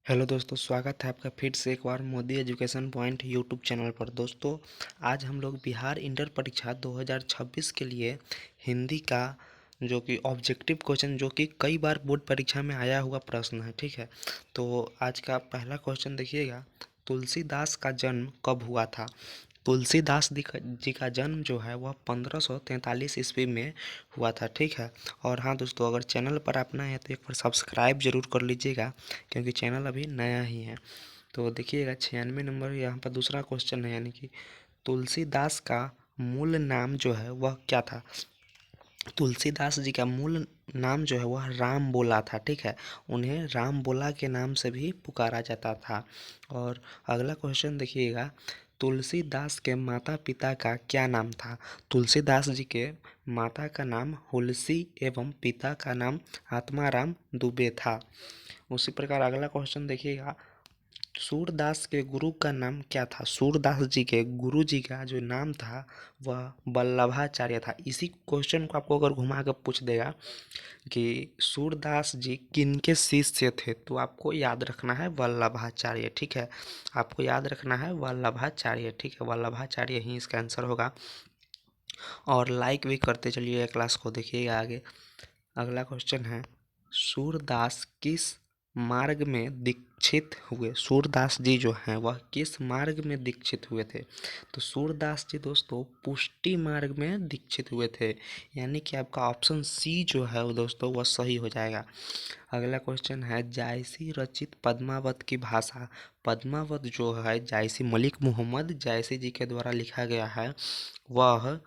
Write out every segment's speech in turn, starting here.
Hello दोस्तों, स्वागत है आपका फिर से एक बार Modi education point YouTube channel पर। दोस्तों, आज हम लोग बिहार इंटर परीक्षा 2026 के लिए हिंदी का जो कि ऑब्जेक्टिव क्वेश्चन, जो कि कई बार बोर्ड परीक्षा में आया हुआ प्रश्न है, ठीक है। तो आज का पहला क्वेश्चन देखिएगा, तुलसीदास का जन्म कब हुआ था। तुलसीदास जी का जन्म जो है वह 1543 ईस्वी में हुआ था, ठीक है। और हाँ दोस्तों, अगर चैनल पर आप नए हैं तो एक बार सब्सक्राइब जरूर कर लीजिएगा, क्योंकि चैनल अभी नया ही है। तो देखिएगा 96 नंबर यहाँ पर दूसरा क्वेश्चन है, यानी कि तुलसीदास का मूल नाम जो है वह क्या था। तुलसीदास जी का मूल नाम जो है वह राम बोला था, ठीक है। उन्हें राम बोला के नाम से भी पुकारा जाता था। और अगला क्वेश्चन देखिएगा, तुलसीदास के माता पिता का क्या नाम था। तुलसीदास जी के माता का नाम हुलसी एवं पिता का नाम आत्माराम दुबे था। उसी प्रकार अगला क्वेश्चन देखिएगा, सूरदास के गुरु का नाम क्या था। सूरदास जी के गुरु जी का जो नाम था वह वल्लभाचार्य था। इसी क्वेश्चन को आपको अगर घुमा कर पूछ देगा कि सूरदास जी किनके शिष्य थे, तो आपको याद रखना है वल्लभाचार्य, ठीक है। आपको याद रखना है वल्लभाचार्य, ठीक है। वल्लभाचार्य ही इसका आंसर होगा। और लाइक भी करते चलिए क्लास को, देखिएगा आगे। अगला क्वेश्चन है, सूरदास किस मार्ग में दीक्षित हुए। सूरदास जी जो हैं वह किस मार्ग में दीक्षित हुए थे। तो सूरदास जी दोस्तों पुष्टि मार्ग में दीक्षित हुए थे, यानी कि आपका ऑप्शन सी जो है वो दोस्तों वह सही हो जाएगा। अगला क्वेश्चन है, जायसी रचित पद्मावत की भाषा। पद्मावत जो है जायसी, मलिक मोहम्मद जायसी जी के द्वारा लिखा गया है, वह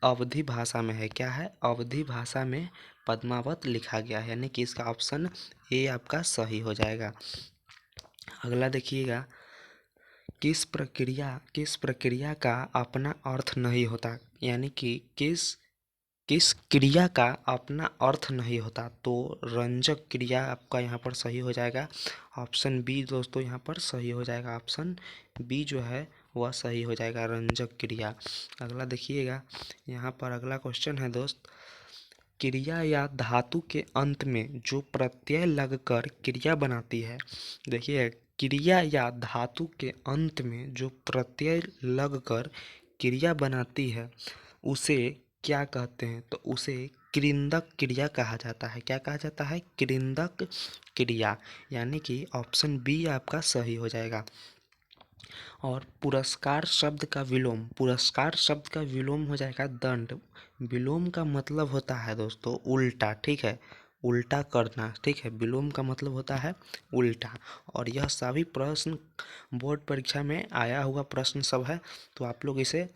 अवधी भाषा में है। क्या है? अवधी भाषा में पद्मावत लिखा गया है, यानी कि इसका ऑप्शन ए आपका सही हो जाएगा। अगला देखिएगा, किस प्रक्रिया का अपना अर्थ नहीं होता, यानी कि किस किस क्रिया का अपना अर्थ नहीं होता। तो रंजक क्रिया आपका यहाँ पर सही हो जाएगा। ऑप्शन बी दोस्तों यहाँ पर सही हो जाएगा। ऑप्शन बी जो है वह सही हो जाएगा, रंजक क्रिया। अगला देखिएगा, यहाँ पर अगला क्वेश्चन है दोस्त, क्रिया या धातु के अंत में जो प्रत्यय लगकर क्रिया बनाती है। देखिए, क्रिया या धातु के अंत में जो प्रत्यय लगकर क्रिया बनाती है उसे क्या कहते हैं। तो उसे कृंदक क्रिया कहा जाता है। क्या कहा जाता है? कृंदक क्रिया, यानी कि ऑप्शन बी आपका सही हो जाएगा। और पुरस्कार शब्द का विलोम, पुरस्कार शब्द का विलोम हो जाएगा दंड। विलोम का मतलब होता है दोस्तों उल्टा, ठीक है, उल्टा करना, ठीक है। विलोम का मतलब होता है उल्टा। और यह सभी प्रश्न बोर्ड परीक्षा में आया हुआ प्रश्न सब है, तो आप लोग इसे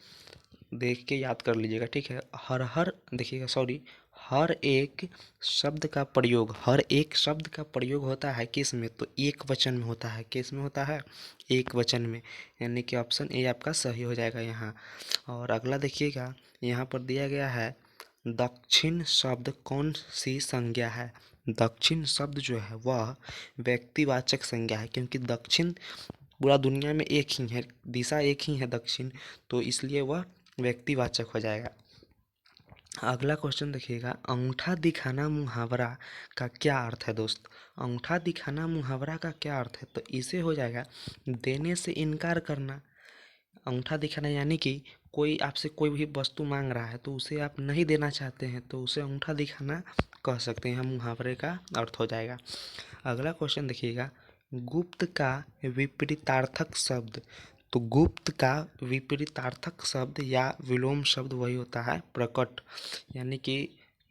देख के याद कर लीजिएगा, ठीक है। हर हर देखिएगा, सॉरी, हर एक शब्द का प्रयोग, हर एक शब्द का प्रयोग होता है किस में, तो एक वचन में होता है। किस में होता है? एक वचन में, यानी कि ऑप्शन ए आपका सही हो जाएगा यहाँ। और अगला देखिएगा, यहाँ पर दिया गया है, दक्षिण शब्द कौन सी संज्ञा है। दक्षिण शब्द जो है वह व्यक्तिवाचक संज्ञा है, क्योंकि दक्षिण पूरा दुनिया में एक ही है, दिशा एक ही है दक्षिण, तो इसलिए वह व्यक्तिवाचक हो जाएगा। अगला क्वेश्चन देखिएगा, अंगूठा दिखाना मुहावरा का क्या अर्थ है दोस्त। अंगूठा दिखाना मुहावरा का क्या अर्थ है, तो इसे हो जाएगा देने से इनकार करना। अंगूठा दिखाना यानी कि कोई आपसे कोई भी वस्तु मांग रहा है तो उसे आप नहीं देना चाहते हैं, तो उसे अंगूठा दिखाना कह सकते हैं, मुहावरे का अर्थ हो जाएगा। अगला क्वेश्चन देखिएगा, गुप्त का विपरीतार्थक शब्द। तो गुप्त का विपरीतार्थक शब्द या विलोम शब्द वही होता है प्रकट, यानी कि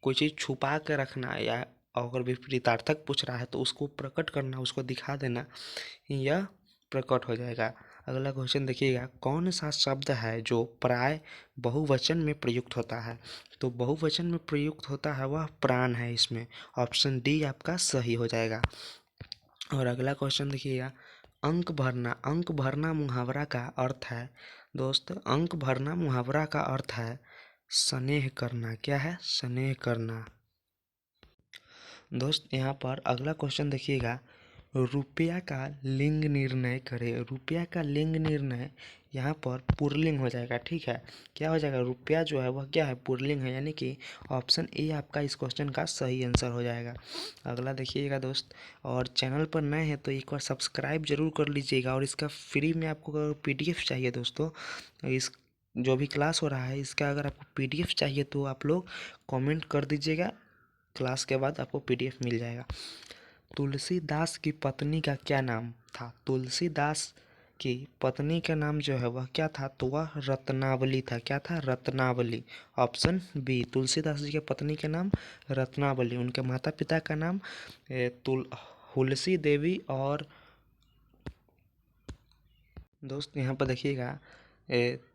कोई चीज़ छुपा के रखना, या अगर विपरीतार्थक पूछ रहा है तो उसको प्रकट करना, उसको दिखा देना, यह प्रकट हो जाएगा। अगला क्वेश्चन देखिएगा, कौन सा शब्द है जो प्राय बहुवचन में प्रयुक्त होता है। तो बहुवचन में प्रयुक्त होता है वह प्राण है इसमें। ऑप्शन डी आपका सही हो जाएगा। और अगला क्वेश्चन देखिएगा, अंक भरना, अंक भरना मुहावरा का अर्थ है दोस्त, अंक भरना मुहावरा का अर्थ है स्नेह करना। क्या है? स्नेह करना। दोस्त यहाँ पर अगला क्वेश्चन देखिएगा, रुपया का लिंग निर्णय करें। रुपया का लिंग निर्णय यहाँ पर पुल्लिंग हो जाएगा, ठीक है। क्या हो जाएगा, रुपया जो है वह क्या है, पुल्लिंग है, यानी कि ऑप्शन ए आपका इस क्वेश्चन का सही आंसर हो जाएगा। अगला देखिएगा दोस्त, और चैनल पर नए हैं तो एक बार सब्सक्राइब जरूर कर लीजिएगा। और इसका फ्री में आपको अगर PDF चाहिए दोस्तों, इस जो भी क्लास हो रहा है इसका अगर आपको PDF चाहिए तो आप लोग कमेंट कर दीजिएगा, क्लास के बाद आपको PDF मिल जाएगा। तुलसीदास की पत्नी का क्या नाम था। तुलसीदास की पत्नी का नाम जो है वह क्या था, तो वह रत्नावली था। क्या था, रत्नावली। ऑप्शन बी, तुलसीदास जी के पत्नी का नाम रत्नावली। उनके माता पिता का नाम तुलसी देवी और दोस्त यहाँ पर देखिएगा,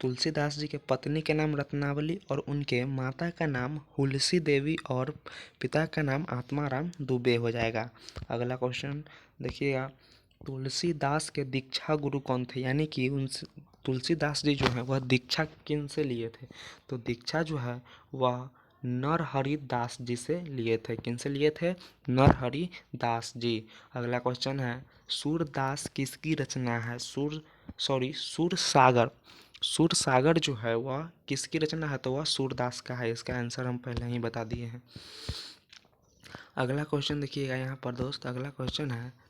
तुलसीदास जी के पत्नी के नाम रत्नावली और उनके माता का नाम हुलसी देवी और पिता का नाम आत्माराम दुबे हो जाएगा। अगला क्वेश्चन देखिएगा, तुलसीदास के दीक्षा गुरु कौन थे, यानी कि उनसे तुलसीदास जी जो है वह दीक्षा किन से लिए थे, तो दीक्षा जो है वह नरहरि दास जी से लिए थे। किन से लिए थे, नरहरि दास जी। अगला क्वेश्चन है, सूरदास किसकी रचना है। सूरसागर। सूरसागर जो है वह किसकी रचना है, तो वह सूरदास का है। इसका आंसर हम पहले ही बता दिए हैं। अगला क्वेश्चन देखिएगा यहाँ पर दोस्त, अगला क्वेश्चन है,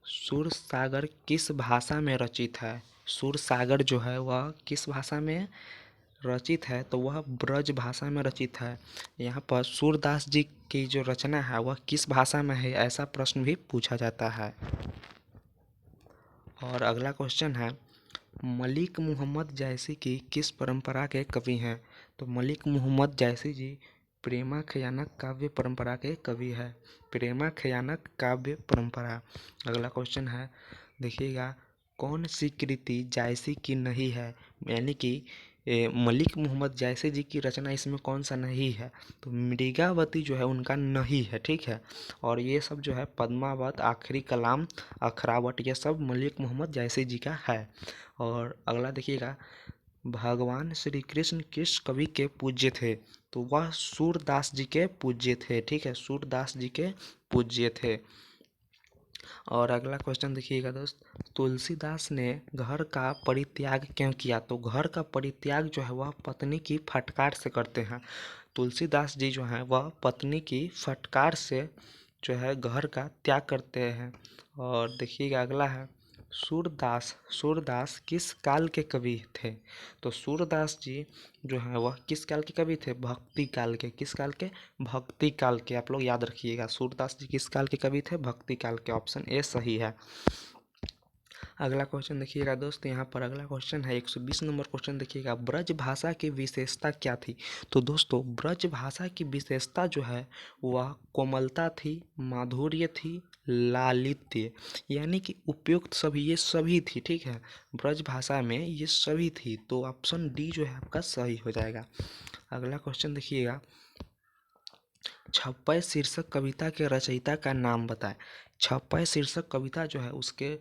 सूरसागर किस भाषा में रचित है। सूरसागर जो है वह किस भाषा में रचित है, तो वह ब्रज भाषा में रचित है। यहाँ पर सूरदास जी की जो रचना है वह किस भाषा में है, ऐसा प्रश्न भी पूछा जाता है। और अगला क्वेश्चन है, मलिक मोहम्मद जैसी की किस परंपरा के कवि हैं, तो मलिक मोहम्मद जैसी जी प्रेमा खयानक काव्य परंपरा के कवि है। प्रेमा खयानक काव्य परंपरा। अगला क्वेश्चन है देखिएगा, कौन सी कृति जायसी की नहीं है, यानी कि मलिक मोहम्मद जैसी जी की रचना इसमें कौन सा नहीं है, तो मृगावती जो है उनका नहीं है, ठीक है। और ये सब जो है पद्मावत, आखिरी कलाम, अखरावट, ये सब मलिक मोहम्मद जैसी जी का है। और अगला देखिएगा, भगवान श्री कृष्ण किस कवि के पूज्य थे, तो वह सूरदास जी के पूज्य थे, ठीक है, सूरदास जी के पूज्य थे। और अगला क्वेश्चन देखिएगा दोस्त, तुलसीदास ने घर का परित्याग क्यों किया, तो घर का परित्याग जो है वह पत्नी की फटकार से करते हैं। तुलसीदास जी जो हैं वह पत्नी की फटकार से जो है घर का त्याग करते हैं। और देखिएगा अगला है, सूरदास किस काल के कवि थे, तो सूरदास जी जो हैं वह किस काल के कवि थे, भक्ति काल के। किस काल के, भक्ति काल के। आप लोग याद रखिएगा, सूरदास जी किस काल के कवि थे, भक्ति काल के। ऑप्शन ए सही है। अगला क्वेश्चन देखिएगा दोस्त, यहाँ पर अगला क्वेश्चन है 120 नंबर क्वेश्चन देखिएगा, ब्रज भाषा की विशेषता क्या थी, तो दोस्तों ब्रज भाषा की विशेषता जो है वह कोमलता थी, माधुर्य थी, लालित्य, यानी कि उपयुक्त सभी, ये सभी थी, ठीक है। ब्रज भाषा में ये सभी थी, तो ऑप्शन डी जो है आपका सही हो जाएगा। अगला क्वेश्चन देखिएगा, छप्पय शीर्षक कविता के रचयिता का नाम बताएं। छप्पय शीर्षक कविता जो है उसके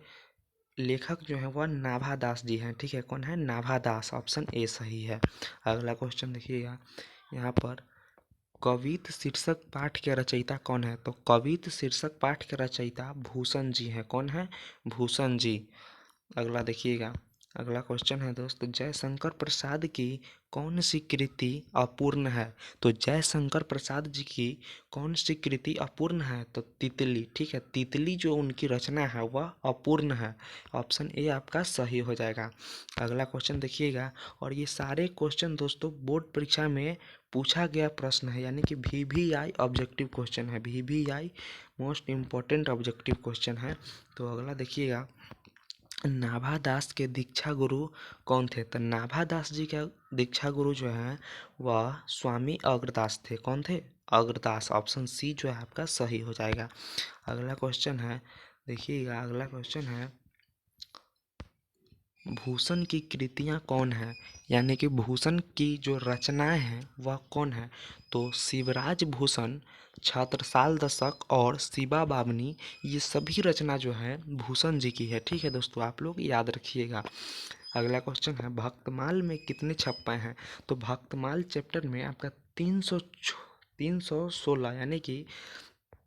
लेखक जो है वह नाभादास जी हैं, ठीक है। कौन है, नाभादास। ऑप्शन ए सही है। अगला क्वेश्चन देखिएगा, यहाँ पर कवित शीर्षक पाठ के रचयिता कौन है, तो कवित शीर्षक पाठ के रचयिता भूषण जी हैं। कौन है, भूषण जी। अगला देखिएगा, अगला क्वेश्चन है दोस्त, जयशंकर प्रसाद की कौन सी कृति अपूर्ण है, तो जयशंकर प्रसाद जी की कौन सी कृति अपूर्ण है, तो तितली, ठीक है। तितली जो उनकी रचना है वह अपूर्ण है। ऑप्शन ए आपका सही हो जाएगा। अगला क्वेश्चन देखिएगा, और ये सारे क्वेश्चन दोस्तों बोर्ड परीक्षा में पूछा गया प्रश्न है, यानी कि VVI ऑब्जेक्टिव क्वेश्चन है। VVI most important objective question है। तो अगला देखिएगा, नाभादास के दीक्षा गुरु कौन थे, तो नाभादास जी का दीक्षा गुरु जो है वह स्वामी अग्रदास थे। कौन थे, अग्रदास। ऑप्शन सी जो है आपका सही हो जाएगा। अगला क्वेश्चन है देखिएगा, अगला क्वेश्चन है, भूषण की कृतियाँ कौन है, यानी कि भूषण की जो रचनाएं हैं वह कौन है, तो शिवराज भूषण, छत्रसाल दशक और शिवा बावनी, ये सभी रचना जो है भूषण जी की है, ठीक है दोस्तों, आप लोग याद रखिएगा। अगला क्वेश्चन है, भक्तमाल में कितने छप्पे हैं, तो भक्तमाल चैप्टर में आपका 316 यानी कि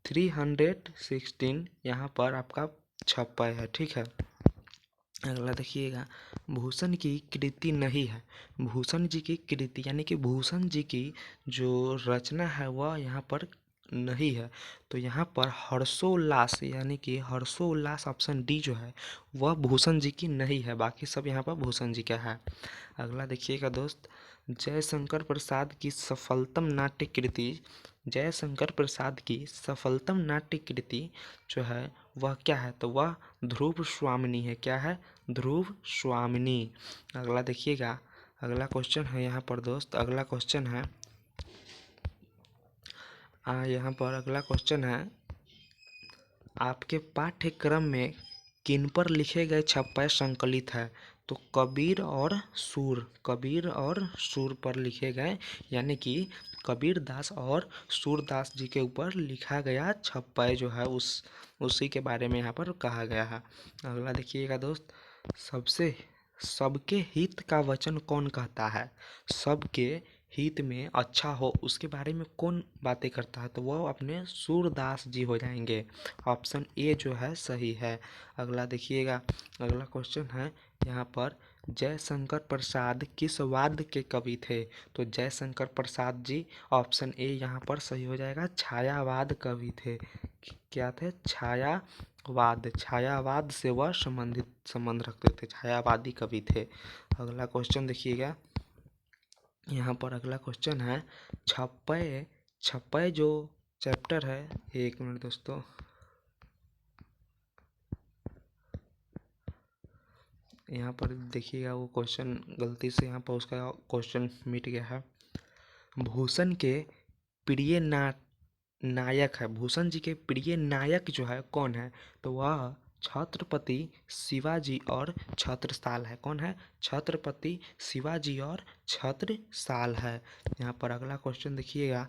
316 यहाँ पर आपका छप्पय है, ठीक है। अगला देखिएगा, भूषण की कृति नहीं है। भूषण जी की कृति यानी कि भूषण जी की जो रचना है वह यहाँ पर नहीं है। तो यहाँ पर हर्षोल्लास यानी कि हर्षोल्लास ऑप्शन डी जो है वह भूषण जी की नहीं है, बाकी सब यहाँ पर भूषण जी का है। अगला देखिएगा दोस्त, जयशंकर प्रसाद की सफलतम नाट्य कृति, जयशंकर प्रसाद की सफलतम नाट्य कृति जो है वह क्या है, तो वह ध्रुव स्वामिनी है। क्या है? ध्रुव स्वामिनी। अगला देखिएगा, अगला क्वेश्चन है यहाँ पर दोस्त, अगला क्वेश्चन है यहाँ पर अगला क्वेश्चन है, आपके पाठ्यक्रम में किन पर लिखे गए छप्पय संकलित है? तो कबीर और सूर, कबीर और सूर पर लिखे गए, यानी कि कबीर दास और सूरदास जी के ऊपर लिखा गया छप्पय जो है उसी के बारे में यहाँ पर कहा गया है। अगला देखिएगा दोस्त, सबसे सबके हित का वचन कौन कहता है? सबके हित में अच्छा हो उसके बारे में कौन बातें करता है? तो वह अपने सूरदास जी हो जाएंगे। ऑप्शन ए जो है सही है। अगला देखिएगा, अगला क्वेश्चन है यहाँ पर, जयशंकर प्रसाद किस वाद्य के कवि थे? तो जयशंकर प्रसाद जी ऑप्शन ए यहाँ पर सही हो जाएगा, छायावाद कवि थे। क्या थे? छायावाद, छायावाद से वह संबंध रखते थे, छायावादी कवि थे। अगला क्वेश्चन देखिएगा, यहाँ पर अगला क्वेश्चन है, छप्पय छप्पय जो चैप्टर है, एक मिनट दोस्तों, यहाँ पर देखिएगा वो क्वेश्चन गलती से यहाँ पर उसका क्वेश्चन मिट गया है। भूषण के प्रिय नायक है, भूषण जी के प्रिय नायक जो है कौन है? तो वह छत्रपति शिवाजी और छत्रसाल है। कौन है? छत्रपति शिवाजी और छत्रसाल है। यहाँ पर अगला क्वेश्चन देखिएगा,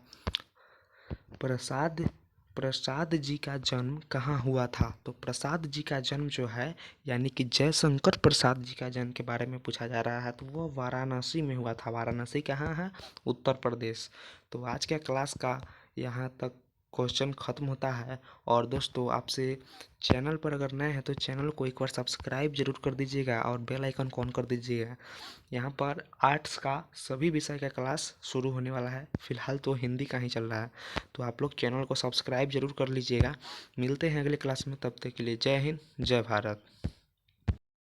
प्रसाद प्रसाद जी का जन्म कहाँ हुआ था? तो प्रसाद जी का जन्म जो है यानी कि जयशंकर प्रसाद जी का जन्म के बारे में पूछा जा रहा है, तो वो वाराणसी में हुआ था। वाराणसी कहाँ है? उत्तर प्रदेश। तो आज के क्लास का यहाँ तक क्वेश्चन ख़त्म होता है। और दोस्तों आपसे चैनल पर अगर नए हैं तो चैनल को एक बार सब्सक्राइब जरूर कर दीजिएगा और बेल आइकन को ऑन कर दीजिएगा। यहाँ पर आर्ट्स का सभी विषय का क्लास शुरू होने वाला है, फिलहाल तो हिंदी का ही चल रहा है, तो आप लोग चैनल को सब्सक्राइब जरूर कर लीजिएगा। मिलते हैं अगले क्लास में, तब तक के लिए जय हिंद, जय भारत।